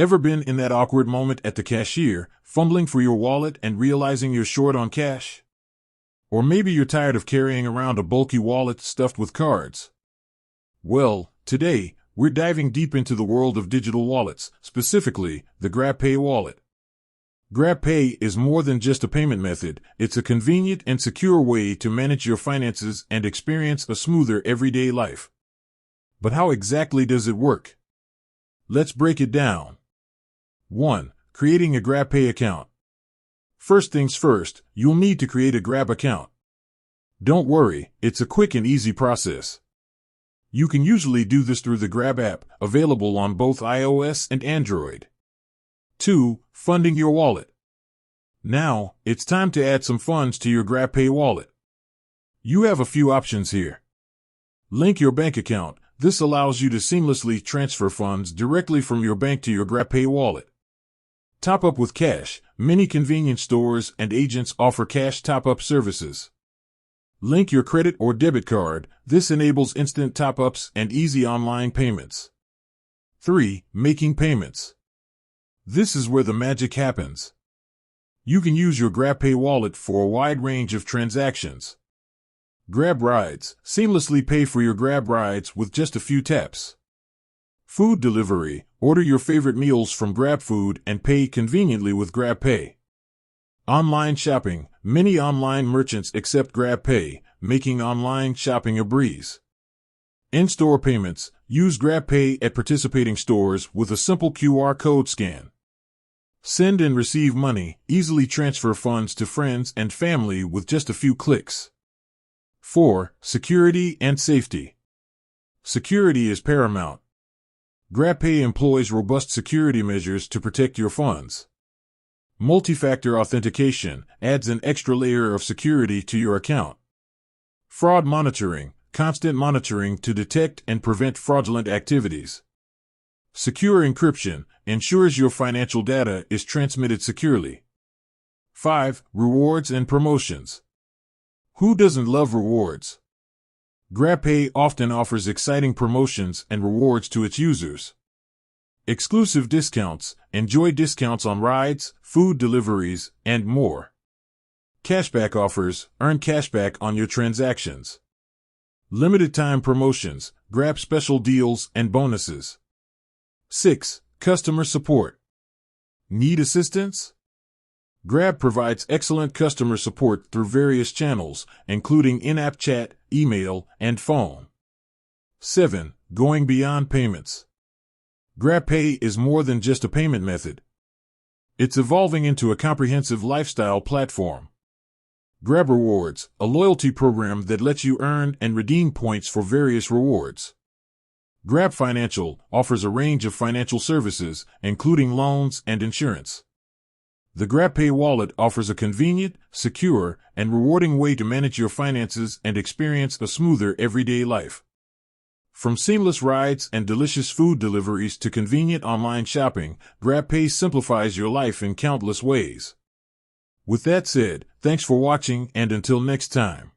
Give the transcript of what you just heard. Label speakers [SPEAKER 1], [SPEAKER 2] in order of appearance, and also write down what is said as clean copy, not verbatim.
[SPEAKER 1] Ever been in that awkward moment at the cashier, fumbling for your wallet and realizing you're short on cash? Or maybe you're tired of carrying around a bulky wallet stuffed with cards. Well, today, we're diving deep into the world of digital wallets, specifically the GrabPay wallet. GrabPay is more than just a payment method. It's a convenient and secure way to manage your finances and experience a smoother everyday life. But how exactly does it work? Let's break it down. 1. Creating a GrabPay account. First things first, you'll need to create a Grab account. Don't worry, it's a quick and easy process. You can usually do this through the Grab app, available on both iOS and Android. 2. Funding your wallet. Now, it's time to add some funds to your GrabPay wallet. You have a few options here. Link your bank account. This allows you to seamlessly transfer funds directly from your bank to your GrabPay wallet. Top up with cash. Many convenience stores and agents offer cash top-up services. Link your credit or debit card. This enables instant top-ups and easy online payments. 3. Making payments. This is where the magic happens. You can use your GrabPay wallet for a wide range of transactions. Grab rides. Seamlessly pay for your Grab rides with just a few taps. Food delivery. Order your favorite meals from GrabFood and pay conveniently with GrabPay. Online shopping. Many online merchants accept GrabPay, making online shopping a breeze. In-store payments. Use GrabPay at participating stores with a simple QR code scan. Send and receive money. Easily transfer funds to friends and family with just a few clicks. 4. Security and safety. Security is paramount. GrabPay employs robust security measures to protect your funds. Multi-factor authentication adds an extra layer of security to your account. Fraud monitoring. Constant monitoring to detect and prevent fraudulent activities. Secure encryption ensures your financial data is transmitted securely. 5. Rewards and promotions. Who doesn't love rewards? GrabPay often offers exciting promotions and rewards to its users. Exclusive discounts. Enjoy discounts on rides, food deliveries, and more. Cashback offers. Earn cashback on your transactions. Limited time promotions. Grab special deals and bonuses. 6. Customer support. Need assistance? Grab provides excellent customer support through various channels, including in-app chat, email, and phone. 7. Going beyond payments. GrabPay is more than just a payment method. It's evolving into a comprehensive lifestyle platform. Grab Rewards, a loyalty program that lets you earn and redeem points for various rewards. Grab Financial offers a range of financial services, including loans and insurance. The GrabPay wallet offers a convenient, secure, and rewarding way to manage your finances and experience a smoother everyday life. From seamless rides and delicious food deliveries to convenient online shopping, GrabPay simplifies your life in countless ways. With that said, thanks for watching, and until next time.